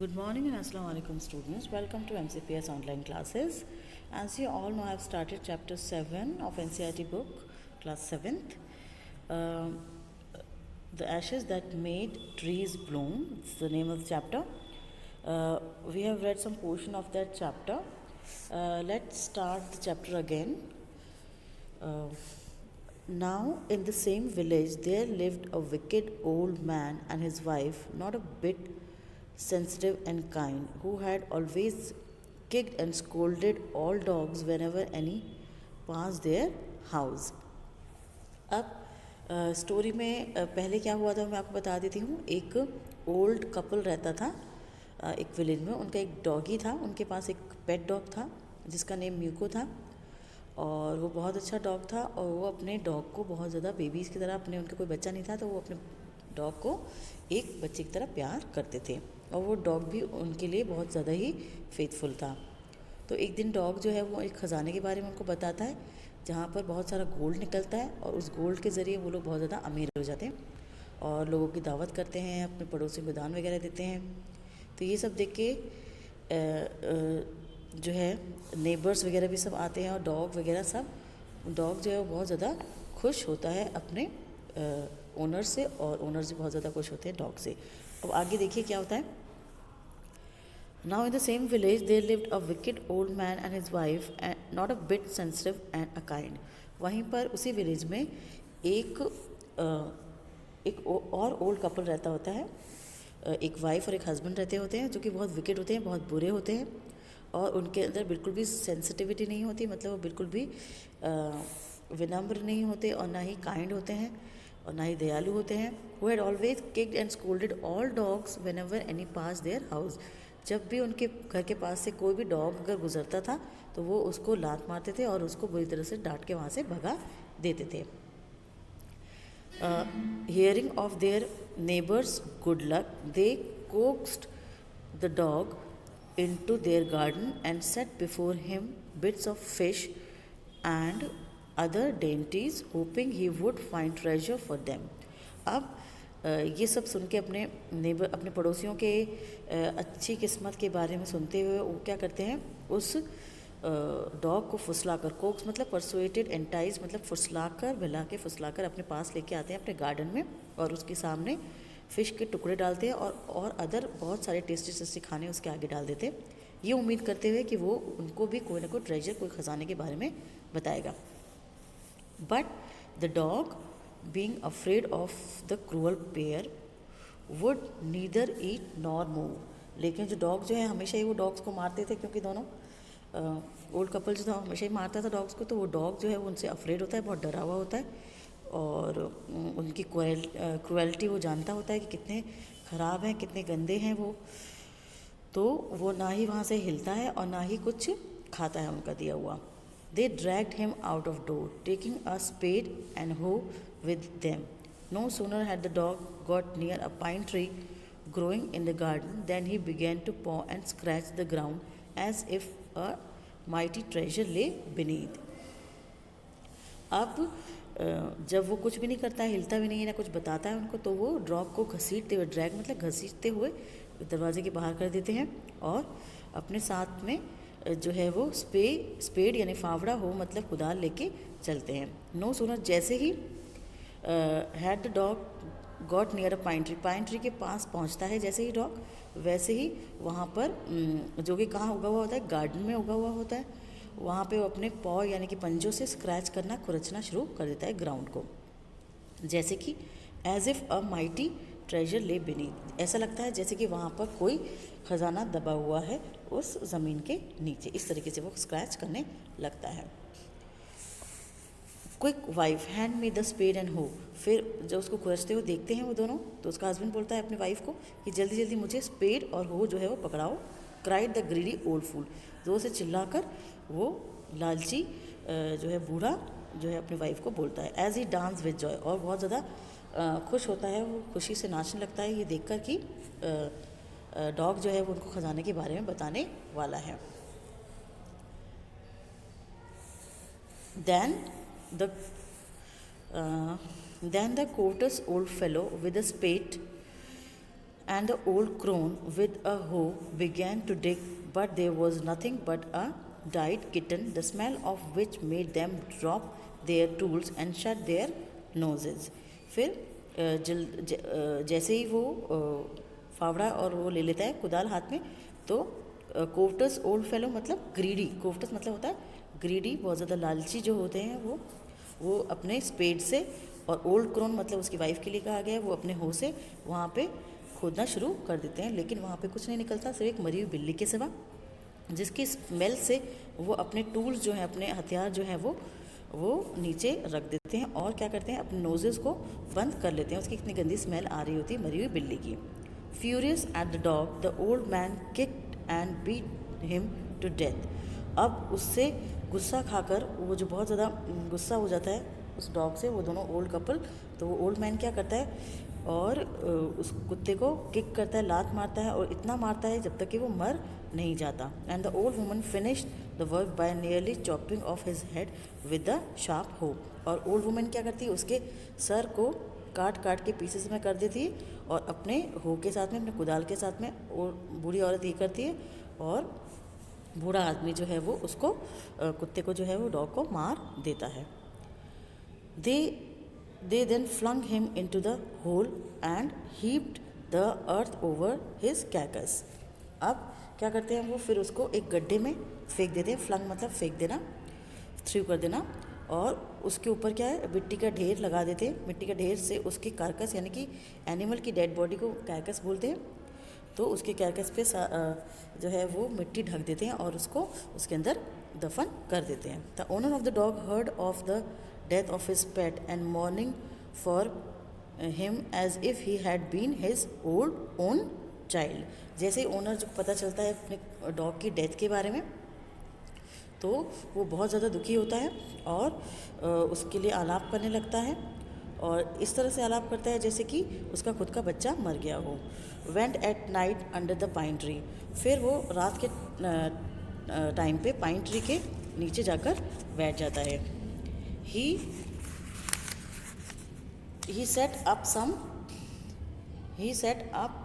Good morning and Assalamu alaikum students. Welcome to MCPS online classes. As you all know, I have started chapter 7 of NCERT book, class 7th. The ashes that made trees bloom. It's the name of the chapter. We have read some portion of that chapter. Let's start the chapter again. Now, in the same village, there lived a wicked old man and his wife, not a bit sensitive and kind, who had always kicked and scolded all dogs whenever any passed their house. अब story में पहले क्या हुआ था मैं आपको बता देती हूँ. एक ओल्ड कपल रहता था एक विलेज में. उनका एक डॉगी था. उनके पास एक पेट डॉग था जिसका नेम म्यूको था और वो बहुत अच्छा डॉग था. और वो अपने डॉग को बहुत ज़्यादा बेबीज़ की तरह, अपने उनके कोई बच्चा नहीं था तो वो अपने डॉग को एक बच्चे की तरह प्यार करते थे. और वो डॉग भी उनके लिए बहुत ज़्यादा ही फेथफुल था. तो एक दिन डॉग जो है वो एक ख़जाने के बारे में उनको बताता है जहाँ पर बहुत सारा गोल्ड निकलता है और उस गोल्ड के ज़रिए वो लोग बहुत ज़्यादा अमीर हो जाते हैं और लोगों की दावत करते हैं, अपने पड़ोसियों को दान वगैरह देते हैं. तो ये सब देख के जो है नेबर्स वगैरह भी सब आते हैं और डॉग वगैरह सब. डॉग जो है वो बहुत ज़्यादा खुश होता है अपने ओनर से और ओनर से बहुत ज़्यादा खुश होते हैं डॉग से. अब आगे देखिए क्या होता है. Now in the same village there lived a wicked old man and his wife, and not a bit sensitive and a kind. वहीं पर उसी विलेज में एक और ओल्ड कपल रहता होता है. एक वाइफ और एक हस्बैंड रहते होते हैं जो कि बहुत विकेट होते हैं, बहुत बुरे होते हैं और उनके अंदर बिल्कुल भी सेंसिटिविटी नहीं होती. मतलब वो बिल्कुल भी विनम्र नहीं होते और ना ही काइंड होते हैं और ना ही दयालु होते हैं. Who had always kicked and scolded all dogs whenever any passed their house. जब भी उनके घर के पास से कोई भी डॉग अगर गुजरता था तो वो उसको लात मारते थे और उसको बुरी तरह से डांट के वहाँ से भगा देते थे. Hearing of their neighbors' good luck, they coaxed the dog into their garden and set before him bits of fish and other dainties, hoping he would find treasure for them. अब ये सब सुन के अपने पड़ोसियों के अच्छी किस्मत के बारे में सुनते हुए वो क्या करते हैं, उस डॉग को फुसलाकर, कोक्स मतलब परसुएटेड, एंटाइज मतलब फुसलाकर, बहला के फुसलाकर अपने पास लेके आते हैं अपने गार्डन में और उसके सामने फ़िश के टुकड़े डालते हैं और अदर बहुत सारे टेस्टी टेस्टी खाने उसके आगे डाल देते हैं, ये उम्मीद करते हुए कि वो उनको भी कोई ना कोई ट्रेजर, कोई ख़जाने के बारे में बताएगा. But the dog being afraid of the cruel pair would neither eat nor move. लेकिन जो डॉग जो है हमेशा ही वो डॉग्स को मारते थे क्योंकि दोनों ओल्ड कपल जो था हमेशा ही मारता था डॉग्स को. तो वो डॉग जो है वो उनसे अफ्रेड होता है, बहुत डरा हुआ होता है और उनकी क्रुएल्टी वो जानता होता है कि कितने ख़राब हैं, कितने गंदे हैं वो. तो वो ना ही वहाँ से हिलता है और ना ही कुछ खाता है उनका दिया हुआ. They dragged him out of door, taking a spade and hoe with them. No sooner had the dog got near a pine tree growing in the garden than he began to paw and scratch the ground as if a mighty treasure lay beneath. अब जब वो कुछ भी नहीं करता है, हिलता भी नहीं है, ना कुछ बताता है उनको, तो वो डॉग को घसीटते हुए, ड्रैग मतलब घसीटते हुए दरवाजे के बाहर कर देते हैं और अपने साथ में जो है वो स्पेड यानी फावड़ा हो मतलब कुदाल लेके चलते हैं. नो सूनर जैसे he had the dog got near a pine tree के पास पहुंचता है जैसे ही डॉग, वैसे ही वहाँ पर जो कि कहाँ उगा हुआ होता है, गार्डन में उगा हुआ होता है, वहाँ पे वो अपने पॉ यानी कि पंजों से स्क्रैच करना, खुरचना शुरू कर देता है ग्राउंड को, जैसे कि as if a mighty treasure lay beneath. ऐसा लगता है जैसे कि वहाँ पर कोई ख़जाना दबा हुआ है उस ज़मीन के नीचे. इस तरीके से वो स्क्रैच करने लगता है. Quick wife hand me the spade and hoe. फिर जब उसको खुरचते हुए देखते हैं वो दोनों तो उसका हस्बैंड बोलता है अपनी वाइफ को कि जल्दी जल्दी मुझे स्पेड और हो जो है वो पकड़ाओ. Cried the greedy old fool. जोर से चिल्लाकर वो लालची जो है बूढ़ा जो है अपनी वाइफ को बोलता है. As he dance with joy. और बहुत ज़्यादा खुश होता है, वो खुशी से नाचने लगता है ये देखकर कि डॉग जो है वो उनको ख़जाने के बारे में बताने वाला है. Then the courteous old fellow with a spade And the old crone with a hoe began to dig, but there was nothing but a died kitten, the smell of which made them drop their tools and shut their noses. फिर जैसे ही वो फावड़ा और वो ले लेता है कुदाल हाथ में, तो कोवटस ओल्ड फेलो मतलब ग्रीडी, कोवटस मतलब होता है ग्रीडी, बहुत ज़्यादा लालची जो होते हैं वो अपने स्पेड से, और ओल्ड क्रोन मतलब उसकी वाइफ के लिए कहा गया है, वो अपने हो से वहाँ पे खोदना शुरू कर देते हैं, लेकिन वहाँ पे कुछ नहीं निकलता, सिर्फ एक मरी हुई बिल्ली के सिवा, जिसकी स्मेल से वो अपने टूल्स जो हैं, अपने हथियार जो हैं वो नीचे रख देते हैं और क्या करते हैं, अपने नोजेस को बंद कर लेते हैं। उसकी इतनी गंदी स्मेल आ रही होती है मरी हुई बिल्ली की। Furious at the dog the old man kicked and beat him to death. अब उससे गुस्सा खाकर वो जो बहुत ज़्यादा गुस्सा हो जाता है उस डॉग से, वो दोनों ओल्ड कपल, तो वो ओल्ड मैन क्या करता है और उस कुत्ते को किक करता है, लात मारता है, और इतना मारता है जब तक कि वो मर नहीं जाता। And the old woman finished the work by nearly chopping of his head with the sharp हो। और ओल्ड वुमन क्या करती है, उसके सर को काट काट के पीसेस में कर देती है, और अपने हो के साथ में, अपने कुदाल के साथ में, और बूढ़ी औरत ये करती है, और बूढ़ा आदमी जो है वो उसको कुत्ते को जो है वो डॉग को मार देता है। They then flung him into the hole and heaped the earth over his carcass. अब क्या करते हैं वो, फिर उसको एक गड्ढे में फेंक देते हैं। फ्लंग मतलब फेंक देना, थ्रू कर देना, और उसके ऊपर क्या है, मिट्टी का ढेर लगा देते हैं। मिट्टी का ढेर से उसकी कार्कस यानी कि एनिमल की डेड बॉडी को कार्कस बोलते हैं, तो उसके कार्कस पे जो है वो मिट्टी ढक देते हैं और उसको उसके अंदर दफन कर देते हैं। The owner of the dog heard of the death of his pet and mourning for him as if he had been his own child. जैसे ही ओनर जो पता चलता है अपने डॉग की डेथ के बारे में, तो वो बहुत ज़्यादा दुखी होता है और उसके लिए आलाप करने लगता है, और इस तरह से आलाप करता है जैसे कि उसका खुद का बच्चा मर गया हो। Went at night under the pine tree. फिर वो रात के टाइम पे पाइन ट्री के नीचे जाकर बैठ जाता है। He set up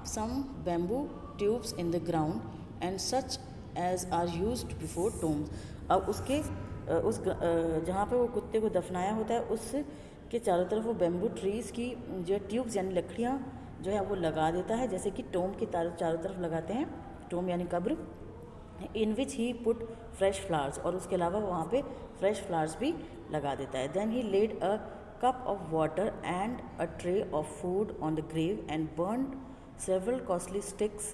some bamboo tubes in the ground and such as are used before tombs. अब उसके जहाँ पे वो कुत्ते को दफनाया होता है उसके चारों तरफ वो बैम्बू ट्रीज़ की जो ट्यूब्स यानी लकड़ियाँ जो है वो लगा देता है, जैसे कि टोम के चारों तरफ लगाते हैं, टोम यानी कब्र, इन विच ही पुट फ्रेश फ्लावर्स, और उसके अलावा वहाँ पे फ्रेश फ्लावर्स भी लगा देता है। Then he laid a cup of water and a tray of food on the grave and burn several costly sticks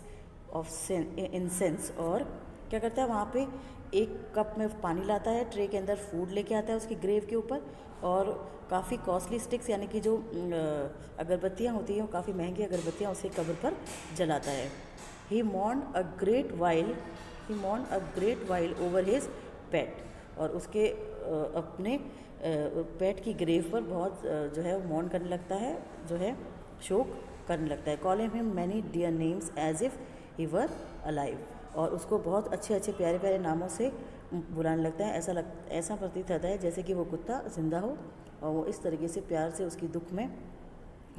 of incense. और क्या करता है, वहाँ पे एक कप में पानी लाता है, ट्रे के अंदर फूड लेके आता है उसकी ग्रेव के ऊपर, और काफ़ी कॉस्टली स्टिक्स यानी कि जो अगरबत्तियाँ होती हैं, वो काफ़ी महंगी अगरबत्तियाँ उसके कब्र पर जलाता है। ही mourned a great while over his pet, और उसके अपने पेट की ग्रेव पर बहुत जो है वो मौन करने लगता है, जो है शोक करने लगता है। Calling him many dear names as if he were alive, और उसको बहुत अच्छे अच्छे प्यारे प्यारे नामों से बुलाने लगता है। ऐसा प्रतीत होता है जैसे कि वो कुत्ता जिंदा हो, और वो इस तरीके से प्यार से उसकी दुख में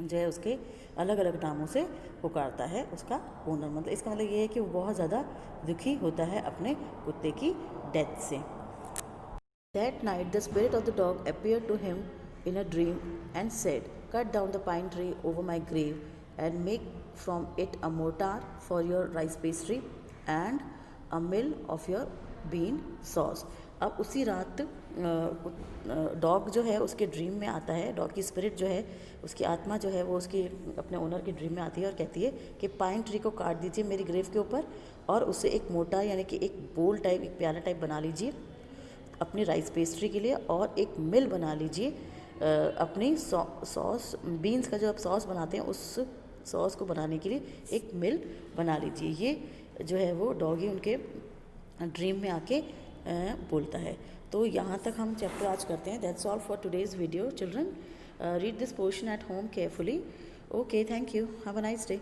जो है उसके अलग अलग नामों से पुकारता है उसका ओनर। मतलब इसका मतलब ये है कि वो बहुत ज़्यादा दुखी होता है अपने कुत्ते की डेथ से। That night the spirit of the dog appeared to him in a dream and said, "Cut down the pine tree over my grave and make from it a mortar for your rice pastry and a mill of your bean sauce." अब उसी रात dog जो है उसके dream में आता है, dog की स्पिरिट जो है, उसकी आत्मा जो है वो उसकी अपने ओनर की ड्रीम में आती है और कहती है कि पाइन ट्री को काट दीजिए मेरी ग्रेव के ऊपर, और उससे एक मोटा यानी कि एक बोल टाइप, एक प्याला टाइप बना लीजिए अपनी राइस पेस्ट्री के लिए, और एक मिल बना लीजिए अपनी सॉस, बीन्स का जो आप सॉस बनाते हैं उस सॉस को बनाने के लिए एक मिल बना लीजिए। ये जो है वो डॉगी उनके ड्रीम में आके बोलता है। तो यहाँ तक हम चैप्टर आज करते हैं। That's all for today's video children. Read this portion at home carefully. Okay, thank you, have a nice day.